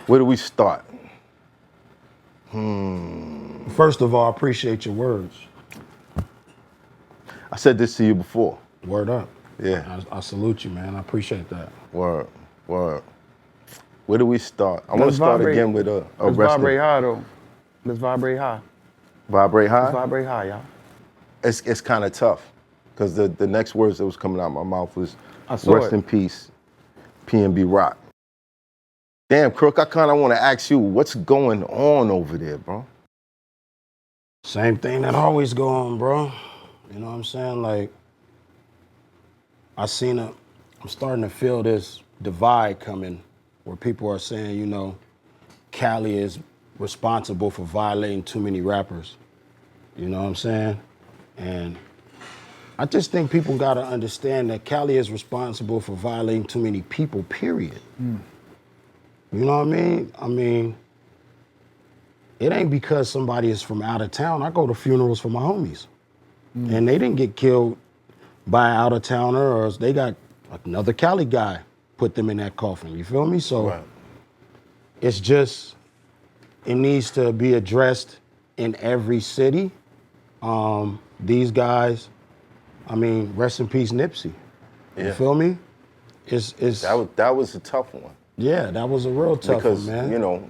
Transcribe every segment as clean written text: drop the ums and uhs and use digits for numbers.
Where do we start? First of all, I appreciate your words. I said this to you before. Word up. Yeah. I salute you, man. I appreciate that. Word. Where do we start? I want to start again with a Let's rest. vibrate high, though. Let's vibrate high. Vibrate high? Let's vibrate high, y'all. It's kind of tough because the next words that was coming out of my mouth was saw rest it. in peace, PNB Rock. Damn, Crook, I kind of want to ask you, what's going on over there, bro? Same thing that always go on, bro. You know what I'm saying? Like, I'm starting to feel this divide coming where people are saying, you know, Cali is responsible for violating too many rappers. You know what I'm saying? And I just think people gotta understand that Cali is responsible for violating too many people, period. You know what I mean? I mean, it ain't because somebody is from out of town. I go to funerals for my homies. And they didn't get killed by an out of towner, or they got another Cali guy put them in that coffin. You feel me? So it's just, it needs to be addressed in every city. These guys, I mean, rest in peace, Nipsey. You feel me? That was a tough one. Yeah, that was a real tough one, man. Because, you know,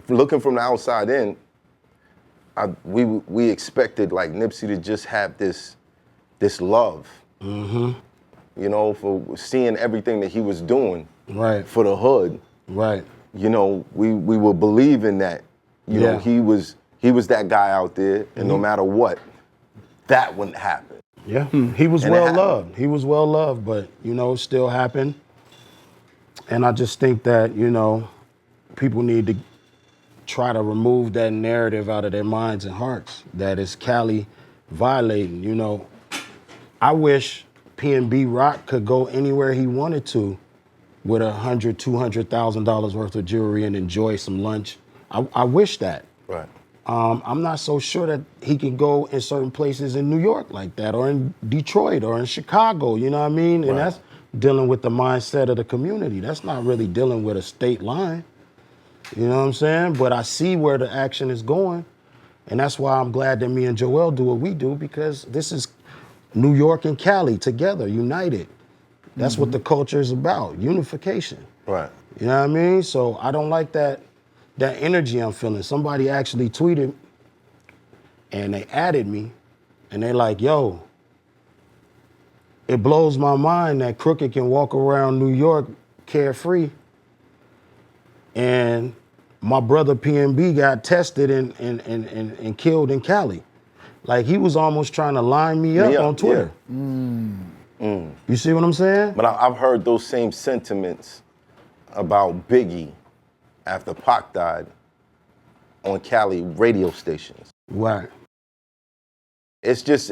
looking from the outside in, we expected like Nipsey to just have this love, you know, for seeing everything that he was doing for the hood. Right. You know, we were believing that, you know, he was that guy out there, and no matter what, that wouldn't happen. Yeah, he was well loved. He was well loved, but, you know, it still happened. And I just think that, you know, people need to try to remove that narrative out of their minds and hearts that it's Cali violating. You know, I wish PNB Rock could go anywhere he wanted to with $100,000, $200,000 worth of jewelry and enjoy some lunch. I wish that. Right. I'm not so sure that he can go in certain places in New York like that, or in Detroit, or in Chicago, you know what I mean? And that's dealing with the mindset of the community. That's not really dealing with a state line. You know what I'm saying? But I see where the action is going. And that's why I'm glad that me and Joell do what we do, because this is New York and Cali together, united. That's what the culture is about, unification. Right. You know what I mean? So I don't like that energy I'm feeling. Somebody actually tweeted and they added me and they like, yo, it blows my mind that Crooked can walk around New York carefree and my brother PNB got tested and killed in Cali. Like, he was almost trying to line me up on Twitter. You see what I'm saying? But I've heard those same sentiments about Biggie after Pac died on Cali radio stations. Right. It's just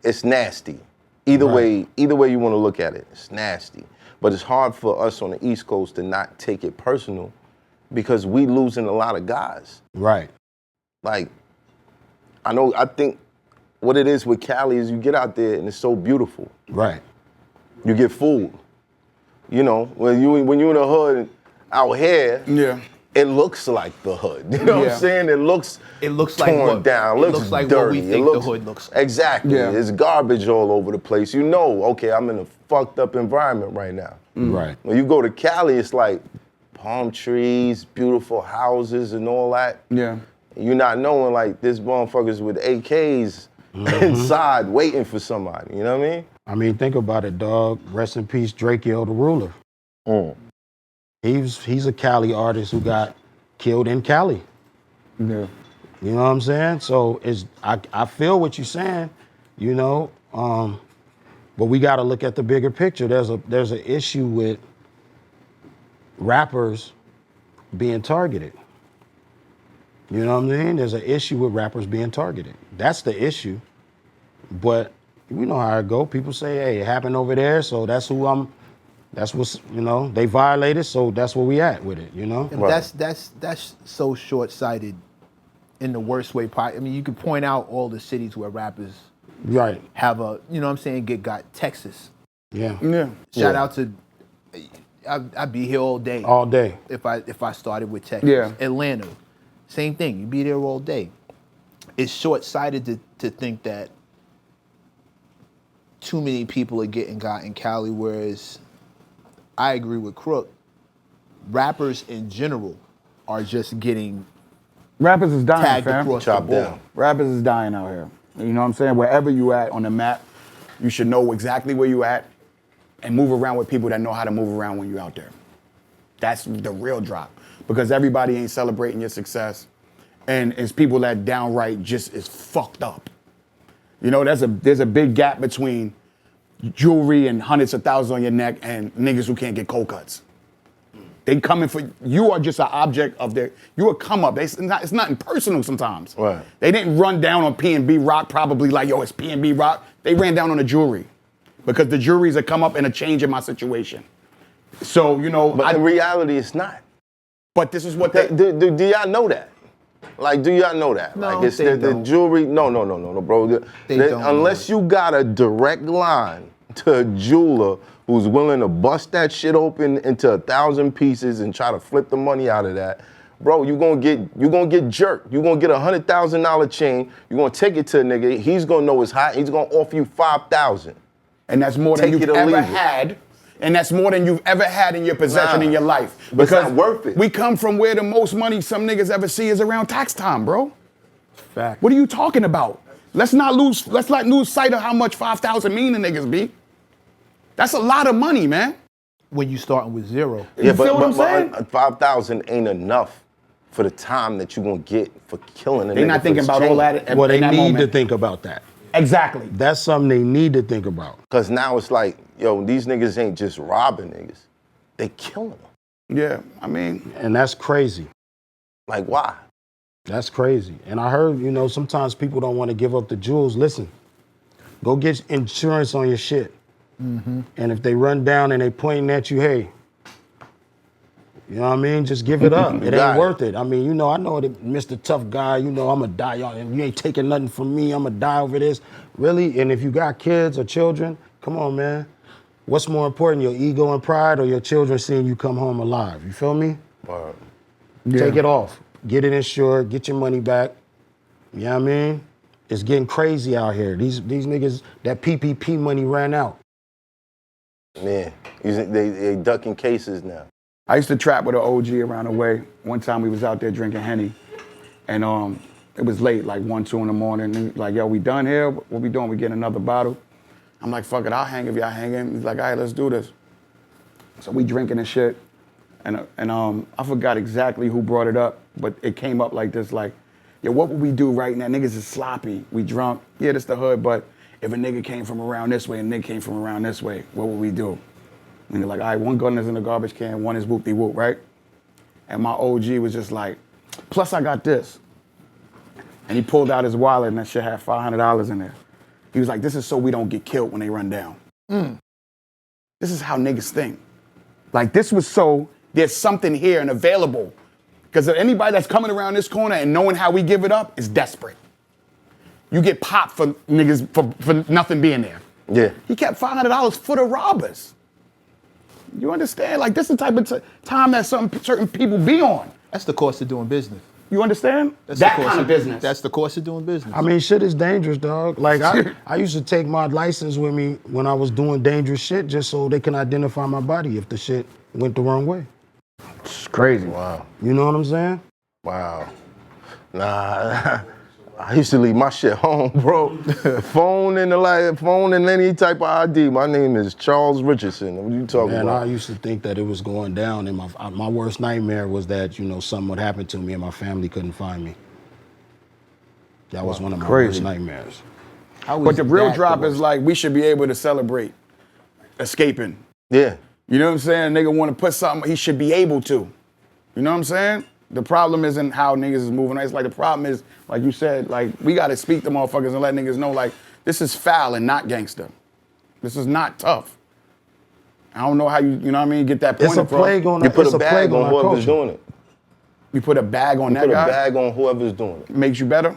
it's nasty. Either way you want to look at it, it's nasty. But it's hard for us on the East Coast to not take it personal because we losing a lot of guys. Right. Like, I think what it is with Cali is you get out there and it's so beautiful. Right. You get fooled. You know, when you in the hood out here, it looks like the hood. You know what I'm saying? It looks torn down, looks like dirty. what we think the hood looks like. Exactly. There's garbage all over the place. You know, okay, I'm in a fucked up environment right now. Right. When you go to Cali, it's like palm trees, beautiful houses and all that. Yeah. You're not knowing like this motherfuckers with AKs inside waiting for somebody. You know what I mean? I mean, think about it, dog. Rest in peace, Drakeo the Ruler. He's a Cali artist who got killed in Cali. Yeah. You know what I'm saying? So I feel what you're saying, you know, but we got to look at the bigger picture. There's an issue with rappers being targeted. You know what I mean? There's an issue with rappers being targeted. That's the issue. But we know how it go. People say, hey, it happened over there, so that's what's, you know, they violated, so that's where we at with it, you know? That's so short-sighted in the worst way possible. I mean, you could point out all the cities where rappers have a, you know what I'm saying, got Texas. Yeah. Shout out to I'd be here all day. All day. If I started with Texas. Yeah. Atlanta, same thing. You'd be there all day. It's short-sighted to think that too many people are getting got in Cali, whereas I agree with Crook. Rappers in general are just getting Rappers is dying, tagged fam. across Chopped the board. down. Rappers is dying out here. You know what I'm saying? Wherever you at on the map, you should know exactly where you at and move around with people that know how to move around when you're out there. That's the real drop. Because everybody ain't celebrating your success. And it's people that downright just is fucked up. You know, there's a big gap between jewelry and hundreds of thousands on your neck and niggas who can't get cold cuts. They coming for you are just an object of their. You a come up. It's nothing personal sometimes. Right. They didn't run down on P&B Rock probably like yo it's P&B Rock. They ran down on the jewelry because the jewelry's a come up and a change in my situation. So you know. But in reality, it's not. But this is what they. Do y'all know that? Like, do y'all know that? No, like, it's they the don't. jewelry. No, bro. They don't unless know you got a direct line to a jeweler who's willing to bust that shit open into 1,000 pieces and try to flip the money out of that, bro, you gonna get jerked. You gonna get a $100,000 chain. You gonna take it to a nigga. He's gonna know it's hot. He's gonna offer you 5,000. And that's more than Take you've it or ever leave it. had. And that's more than you've ever had in your possession Nah, in your life. but it's not worth it. We come from where the most money some niggas ever see is around tax time, bro. Fact. What are you talking about? Let's not lose sight of how much 5,000 mean to niggas be. That's a lot of money, man. When you starting with zero. You feel what I'm saying? 5,000 ain't enough for the time that you're gonna get for killing a nigga. They're not for thinking his about chain. all that. Well, they in that need to moment. think about that. Exactly. That's something they need to think about. Cause now it's like, yo, these niggas ain't just robbing niggas. They killing them. Yeah, I mean, And that's crazy. Like, why? That's crazy. And I heard, sometimes people don't want to give up the jewels. Listen, go get insurance on your shit. And if they run down and they pointing at you, hey, you know what I mean? Just give it up. It got ain't it. worth it. I mean, I know that Mr. Tough Guy, I'm going to die. And you ain't taking nothing from me. I'm going to die over this. Really? And if you got kids or children, come on, man. What's more important, your ego and pride or your children seeing you come home alive? You feel me? Word. Take it off. Get it insured. Get your money back. You know what I mean? It's getting crazy out here. These niggas, that PPP money ran out. Man, they ducking cases now. I used to trap with an OG around the way. One time we was out there drinking Henny, and it was late, like 1, 2 in the morning. And he was like, yo, we done here? What we doing? We getting another bottle? I'm like, fuck it, I'll hang if y'all hanging. He's like, all right, let's do this. So we drinking and shit, and I forgot exactly who brought it up, but it came up like this, like, yo, what would we do right now? Niggas is sloppy, we drunk. Yeah, this the hood, but if a nigga came from around this way and a nigga came from around this way, what would we do? And they're like, all right, one gun is in the garbage can, one is whoop-de-whoop, right? And my OG was just like, plus I got this. And he pulled out his wallet and that shit had $500 in there. He was like, this is so we don't get killed when they run down. This is how niggas think. Like, this was so there's something here and available. Because anybody that's coming around this corner and knowing how we give it up is desperate. You get popped for niggas for nothing being there. Yeah. He kept $500 for the robbers. You understand? Like, this is the type of time that certain people be on. That's the cost of doing business. You understand? That's that the cost kind of business. That's the cost of doing business. I mean, shit is dangerous, dog. Like, I used to take my license with me when I was doing dangerous shit just so they can identify my body if the shit went the wrong way. It's crazy. Wow. You know what I'm saying? Wow. Nah, I used to leave my shit home, bro. phone and any type of ID. My name is Charles Richardson. What are you talking Man, I about? used to think that it was going down, and my worst nightmare was that, something would happen to me and my family couldn't find me. That was one of my worst nightmares. But the real drop is like, we should be able to celebrate escaping. Yeah. You know what I'm saying? A nigga want to put something, he should be able to. You know what I'm saying? The problem isn't how niggas is moving. It's like the problem is, like you said, like we got to speak to motherfuckers and let niggas know, like, this is foul and not gangster. This is not tough. I don't know how you know what I mean, get that point It's a across. plague on You put it's a bag plague on our whoever's culture. doing it. You put a bag on that Put a guy, bag on whoever's doing it. makes you better?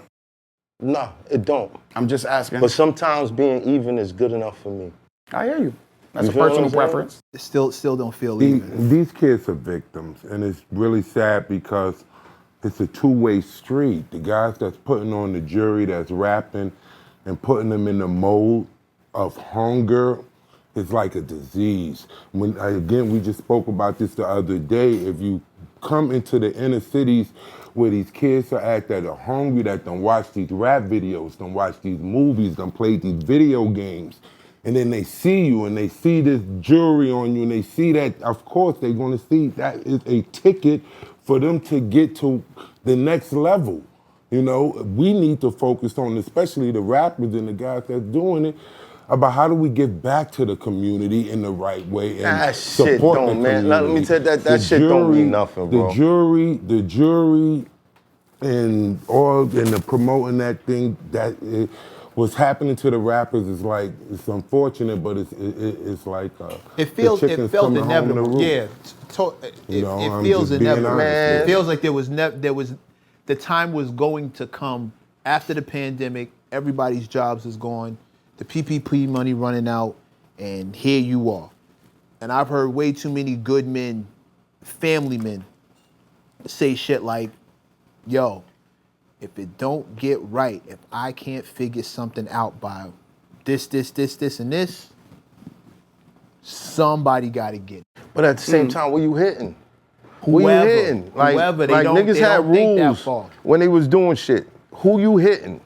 No, it don't. I'm just asking. But sometimes being even is good enough for me. I hear you. That's You a feel what personal I'm saying? preference. It still don't feel even. These kids are victims, and it's really sad because it's a two-way street. The guys that's putting on the jury, that's rapping and putting them in the mold of hunger, is like a disease. Again, we just spoke about this the other day. If you come into the inner cities where these kids are at that are hungry, that done watch these rap videos, done watch these movies, done play these video games, and then they see you and they see this jury on you and they see that, of course, they're gonna see that is a ticket for them to get to the next level. You know, we need to focus on, especially the rappers and the guys that's doing it, about how do we give back to the community in the right way and That shit support don't, the man. Let me community. tell you that The shit don't mean nothing, bro. The jury, and all and the promoting that thing that what's happening to the rappers is like, it's unfortunate, but it's like It feels the chickens felt coming home to inevitable. roost. Yeah, You know, it I'm feels just being inevitable. honest. It feels like there was the time was going to come after the pandemic. Everybody's jobs is gone, the PPP money running out, and here you are. And I've heard way too many good men, family men, say shit like, "Yo, if it don't get right, if I can't figure something out by this, and this, somebody got to get it." But at the same time, where you hitting? Who you Whoever, hitting? Like, whoever, they like don't- niggas they had don't think that rules far. when they was doing shit. Who you hitting?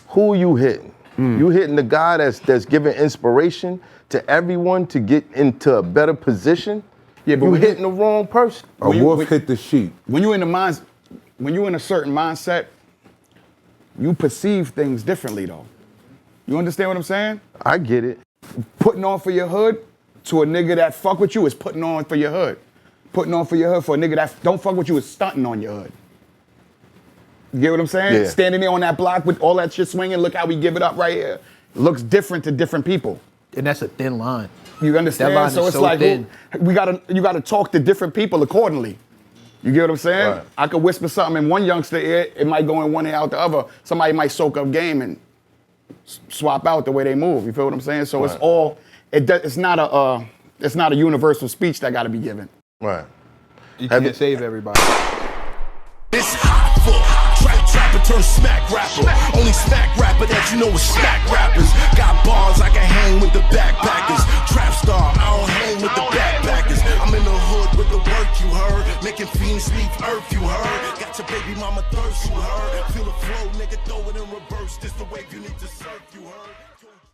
Who you hitting? You hitting the guy that's giving inspiration to everyone to get into a better position? Yeah, but you when hitting the wrong person. A wolf hit the sheep. When you in a certain mindset, you perceive things differently though. You understand what I'm saying? I get it. Putting on for your hood to a nigga that fuck with you is putting on for your hood. Putting on for your hood for a nigga that don't fuck with you is stunting on your hood. You get what I'm saying? Yeah. Standing there on that block with all that shit swinging, look how we give it up right here. Looks different to different people. And that's a thin line. You understand? That line So is it's so like thin. you gotta talk to different people accordingly. You get what I'm saying? Right. I could whisper something in one youngster ear, it might go in one ear out the other. Somebody might soak up game and swap out the way they move. You feel what I'm saying? So it's Right. all it's not a universal speech that got to be given. Right. You Have can't it- save everybody. It's Hoffa. Trapper turn smack rapper. Only smack rapper that you know is smack rappers. Got bars I can hang with the backpackers. Trap star, I don't hang with the backpackers. I'm in the hood with the work you heard. Making fiends leave earth you heard. Got your baby mama thirst you heard. Feel the flow, nigga, throw it in reverse. This the wave you need to surf you heard.